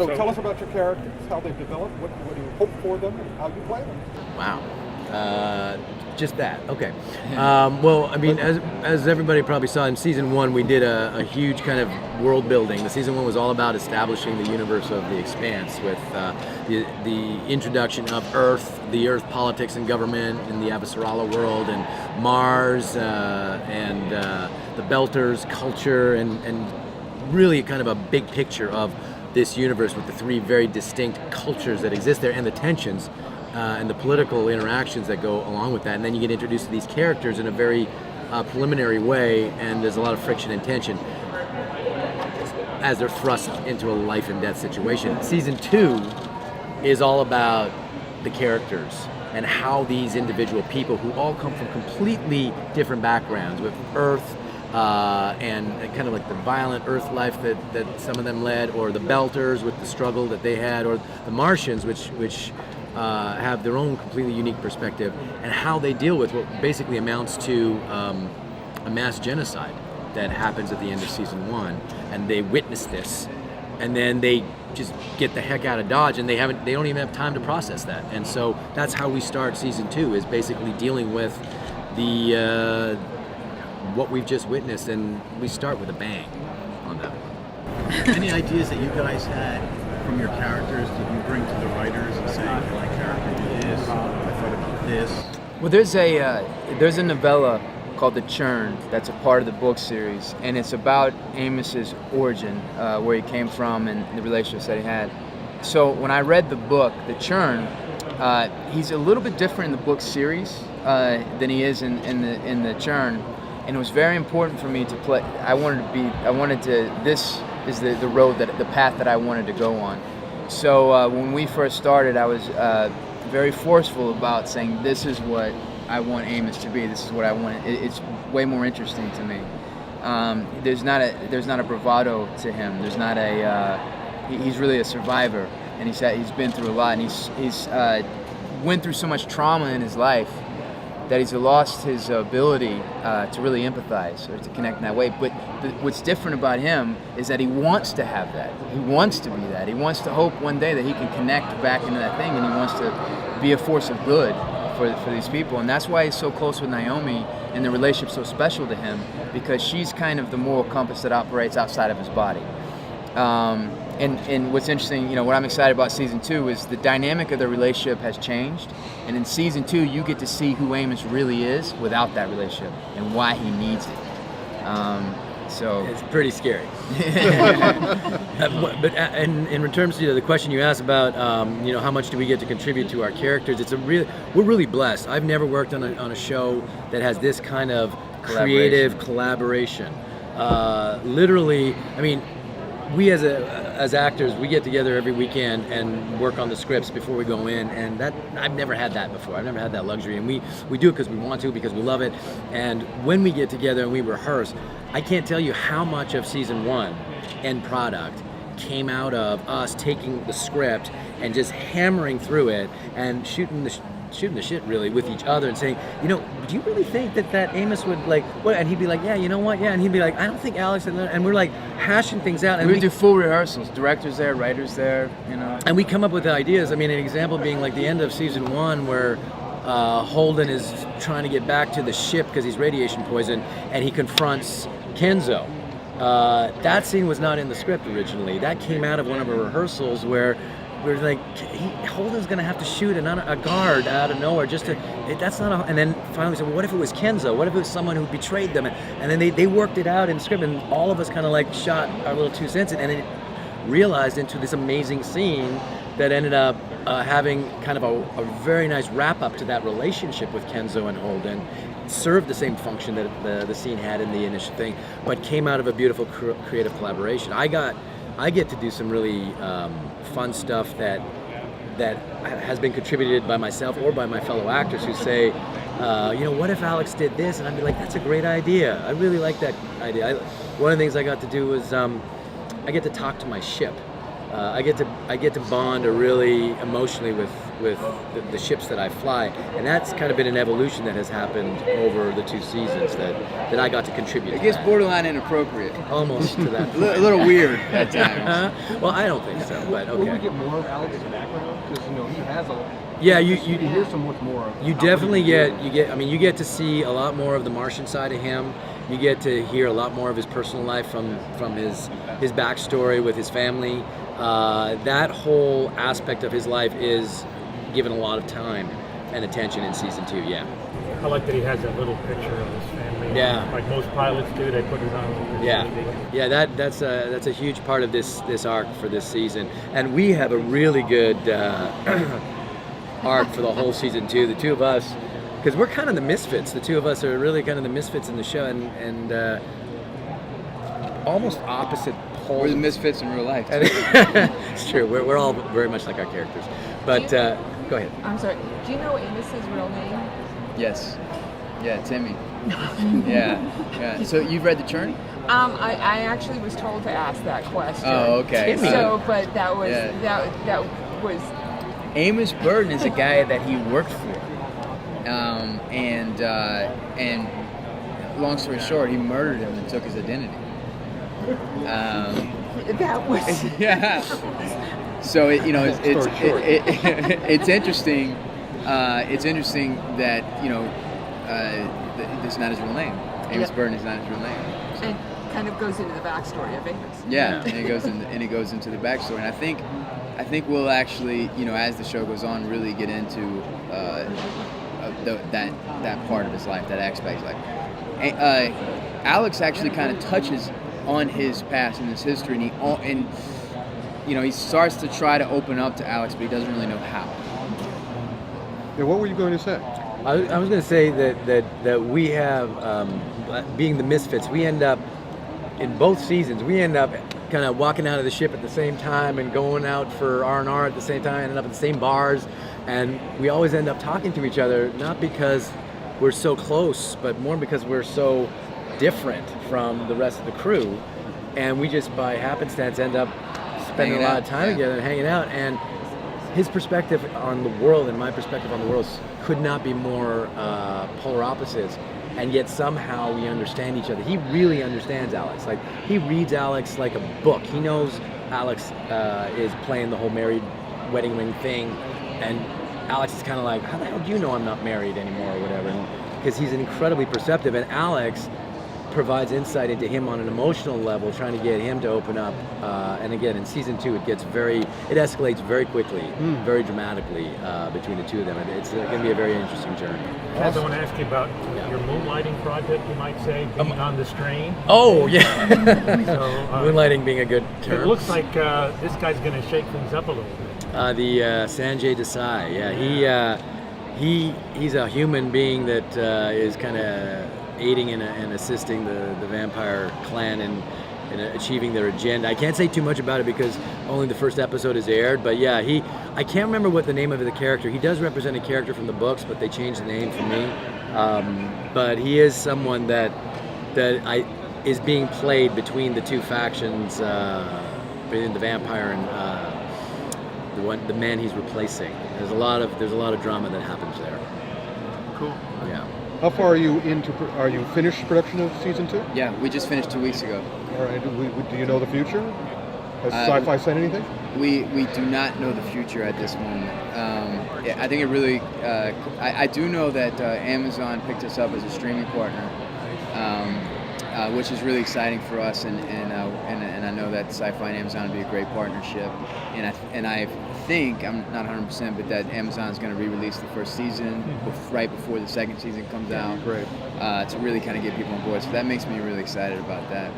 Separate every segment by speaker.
Speaker 1: So tell us about your characters, how they've developed, what do you hope for them, and how you play them.
Speaker 2: Wow. Just that. Okay. Well, I mean, as everybody probably saw in season 1, we did a huge kind of world building. The season 1 was all about establishing the universe of the Expanse with the introduction of Earth, the Earth politics and government in the Avasarala world, and Mars, and the Belters culture, and really kind of a big picture of this universe with the 3 very distinct cultures that exist there and the tensions and the political interactions that go along with that. And then you get introduced to these characters in a very preliminary way, and there's a lot of friction and tension as they're thrust into a life and death situation. Season 2 is all about the characters and how these individual people, who all come from completely different backgrounds, with Earth and kind of like the violent Earth life that some of them led, or the Belters with the struggle that they had, or the Martians, which have their own completely unique perspective, and how they deal with what basically amounts to a mass genocide that happens at the end of season 1, and they witness this, and then they just get the heck out of Dodge, and they don't even have time to process that. And so that's how we start season 2, is basically dealing with the what we've just witnessed, and we start with a bang on that one.
Speaker 3: Any ideas that you guys had from your characters did you bring to the writers and say, my character did this, I thought about this?
Speaker 4: Well, there's a novella called The Churn that's a part of the book series, and it's about Amos's origin, where he came from and the relationships that he had. So when I read the book, The Churn, he's a little bit different in the book series than he is in the Churn, and it was very important for me to play. This is the road, the path that I wanted to go on. So when we first started, I was very forceful about saying, this is what I want Amos to be. This is what I want. It's way more interesting to me. There's not a bravado to him. There's not he's really a survivor, and he's been through a lot, and he's went through so much trauma in his life that he's lost his ability to really empathize or to connect in that way. But what's different about him is that he wants to have that. He wants to be that. He wants to hope one day that he can connect back into that thing, and he wants to be a force of good for these people. And that's why he's so close with Naomi, and the relationship's so special to him, because she's kind of the moral compass that operates outside of his body. And what's interesting, what I'm excited about season 2 is the dynamic of the relationship has changed. And in season 2, you get to see who Amos really is without that relationship and why he needs it. So
Speaker 2: it's pretty scary. But in terms of the question you asked about, how much do we get to contribute to our characters? We're really blessed. I've never worked on a show that has this kind of creative collaboration. Literally, I mean, we as actors, we get together every weekend and work on the scripts before we go in, and that I've never had that before. I've never had that luxury, and we do it because we want to, because we love it. And when we get together and we rehearse, I can't tell you how much of season 1 end product came out of us taking the script and just hammering through it and shooting the shit really with each other and saying, do you really think that Amos would like what? And he'd be like, yeah, you know what? Yeah, and he'd be like, I don't think Alex. And we're like hashing things out. And
Speaker 4: we do full rehearsals, directors there, writers there,
Speaker 2: And we come up with ideas. I mean, an example being like the end of season 1 where Holden is trying to get back to the ship because he's radiation poisoned, and he confronts Kenzo. That scene was not in the script originally. That came out of one of our rehearsals where we're like, Holden's gonna have to shoot a guard out of nowhere and then finally we said, well, what if it was Kenzo? What if it was someone who betrayed them? And then they worked it out in the script, and all of us kind of like shot our little 2 cents, and it realized into this amazing scene that ended up having kind of a very nice wrap up to that relationship with Kenzo and Holden. Served the same function that the scene had in the initial thing, but came out of a beautiful creative collaboration. I get to do some really fun stuff that has been contributed by myself or by my fellow actors who say, what if Alex did this? And I'd be like, that's a great idea. I really like that idea. One of the things I got to do was I get to talk to my ship. I get to bond really emotionally with the ships that I fly, and that's kind of been an evolution that has happened over the 2 seasons that I got to contribute.
Speaker 4: It gets borderline inappropriate.
Speaker 2: Almost to that.
Speaker 4: A little weird at times.
Speaker 2: Well, I don't think so, but
Speaker 1: Will we
Speaker 2: okay.
Speaker 1: get more of Alex's background? Because he has a.
Speaker 2: Yeah, you
Speaker 1: hear so much more. Of
Speaker 2: you definitely you get to see a lot more of the Martian side of him. You get to hear a lot more of his personal life from his backstory with his family. That whole aspect of his life is given a lot of time and attention in season 2. Yeah.
Speaker 5: I like that he has that little picture of his family.
Speaker 2: Yeah.
Speaker 5: Like most pilots do, they put it on.
Speaker 2: Yeah. That's a huge part of this arc for this season, and we have a really good arc for the whole season 2. The two of us, because we're kind of the misfits. The two of us are really kind of the misfits in the show, and almost opposite poles.
Speaker 4: We're the misfits in real life.
Speaker 2: It's true. We're all very much like our characters. But go ahead.
Speaker 6: I'm sorry. Do you know Amos's real name?
Speaker 4: Yes. Yeah, Timmy. Yeah. So you've read The Churn?
Speaker 6: I actually was told to ask that question.
Speaker 4: Oh, okay.
Speaker 6: So, but that was
Speaker 4: Yeah.
Speaker 6: that was.
Speaker 4: Amos Burton is a guy that he worked for, and long story short, he murdered him and took his identity.
Speaker 6: That was.
Speaker 4: Yeah. So it's interesting. It's interesting that this is not his real name. Amos Burton is not his real name. So.
Speaker 6: And kind of goes into the backstory of Amos.
Speaker 4: Yeah, and it goes into the backstory, and I think we'll actually, as the show goes on, really get into that part of his life, that aspect of his life. Alex actually kind of touches on his past and his history, and he starts to try to open up to Alex, but he doesn't really know how.
Speaker 1: Yeah, what were you going to say?
Speaker 2: I was going to say that we have, being the misfits, we end up, in both seasons, we end up kind of walking out of the ship at the same time and going out for R&R at the same time, ending up at the same bars, and we always end up talking to each other, not because we're so close, but more because we're so different from the rest of the crew, and we just by happenstance end up spending a lot of time together and hanging out, and his perspective on the world and my perspective on the world could not be more polar opposites, and yet somehow we understand each other. He really understands Alex. Like, he reads Alex like a book. He knows Alex is playing the whole married wedding ring thing, and Alex is kind of like, how the hell do you know I'm not married anymore or whatever? Because he's incredibly perceptive, and Alex provides insight into him on an emotional level, trying to get him to open up. And again, in season 2, it escalates very quickly, very dramatically between the two of them. And it's going to be a very interesting journey.
Speaker 5: Chaz, I want to ask you about your moonlighting project, you might say, being on the strain.
Speaker 2: Oh, yeah.
Speaker 5: So,
Speaker 2: Moonlighting being a good term.
Speaker 5: It looks like this guy's going to shake things up a little bit.
Speaker 2: The Sanjay Desai, he's a human being that is kind of aiding and assisting the vampire clan in achieving their agenda. I can't say too much about it because only the first episode is aired, but yeah, I can't remember what the name of the character. He does represent a character from the books, but they changed the name for me. But he is someone that is being played between the two factions, between the vampire and the man he's replacing. There's a lot of drama that happens there.
Speaker 4: Cool.
Speaker 2: Yeah.
Speaker 1: How far are you into? Are you finished production of season 2?
Speaker 4: Yeah, we just finished 2 weeks ago.
Speaker 1: All right. Do you know the future? Has Sci-Fi said anything?
Speaker 4: We do not know the future at this moment. I think it really. I do know that Amazon picked us up as a streaming partner, which is really exciting for us, and I know that Sci-Fi and Amazon would be a great partnership. And I think, I'm not 100%, but that Amazon is going to re-release the first season right before the second season comes out.
Speaker 1: Great.
Speaker 4: To really kind of get people on board. So that makes me really excited about that.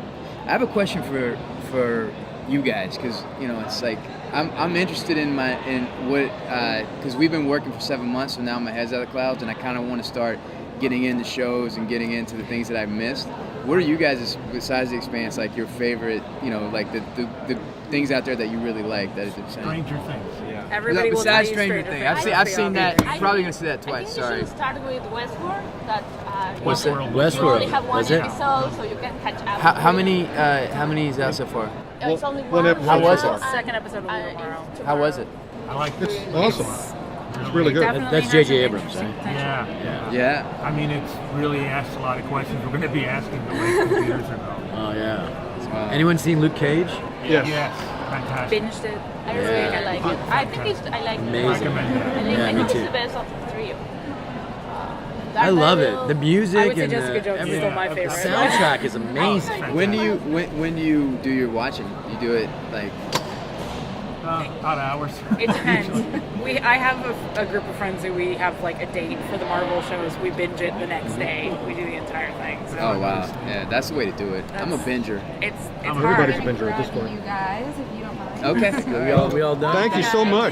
Speaker 4: I have a question for you guys, because it's like I'm interested in what because we've been working for 7 months, so now my head's out of the clouds, and I kind of want to start getting into shows and getting into the things that I've missed. What are you guys, besides The Expanse, like your favorite, like the things out there that you really like that is
Speaker 5: Stranger Things, yeah.
Speaker 7: Everybody will
Speaker 4: besides
Speaker 7: tell you
Speaker 4: Stranger
Speaker 7: Things.
Speaker 4: Things, I've seen that. I'm probably gonna see that twice.
Speaker 7: I think
Speaker 4: Sorry.
Speaker 7: you should start with Westworld. That
Speaker 2: What's it?
Speaker 5: Westworld.
Speaker 7: you only
Speaker 2: Westworld.
Speaker 7: have one
Speaker 2: Was it?
Speaker 7: episode, so you can catch up.
Speaker 4: How many is out so far?
Speaker 7: It's only
Speaker 1: one
Speaker 7: one.
Speaker 1: episode
Speaker 4: How was
Speaker 1: so
Speaker 4: it?
Speaker 1: far.
Speaker 8: Second episode will be tomorrow.
Speaker 4: How was it?
Speaker 5: I like
Speaker 1: It's
Speaker 5: this.
Speaker 1: awesome. It's really good.
Speaker 8: Definitely
Speaker 2: That's
Speaker 8: has
Speaker 2: J.J.
Speaker 8: some
Speaker 2: Abrams,
Speaker 8: interesting
Speaker 2: right?
Speaker 8: potential.
Speaker 5: Yeah.
Speaker 4: Yeah.
Speaker 5: I mean, it's really asked a lot of questions we're going to be asking the way computers are going.
Speaker 2: Oh yeah.
Speaker 4: Wow.
Speaker 2: Anyone seen Luke Cage?
Speaker 1: Yes.
Speaker 5: Yes, fantastic.
Speaker 8: Binged it.
Speaker 7: I really like it. I think I like it.
Speaker 2: Amazing.
Speaker 5: Recommend it.
Speaker 2: Yeah,
Speaker 7: I
Speaker 2: me
Speaker 7: think
Speaker 2: too.
Speaker 7: it's the best of the three.
Speaker 2: I love it. The music
Speaker 8: I would say
Speaker 2: and
Speaker 8: Jessica
Speaker 2: the,
Speaker 8: Jones is
Speaker 2: everything.
Speaker 8: still my
Speaker 5: Yeah.
Speaker 8: favorite.
Speaker 2: The soundtrack is amazing.
Speaker 4: When do you do your watching? You do it like
Speaker 5: Odd hours.
Speaker 8: It depends. I have a group of friends who we have like a date for the Marvel shows. We binge it the next day. We do the entire thing. So
Speaker 4: oh wow, yeah, that's the way to do it. I'm a binger.
Speaker 8: it's
Speaker 5: I'm
Speaker 8: hard.
Speaker 1: Everybody's a binger at this point.
Speaker 6: You guys, if you don't mind.
Speaker 4: Okay,
Speaker 2: We all done.
Speaker 1: Thank you so much.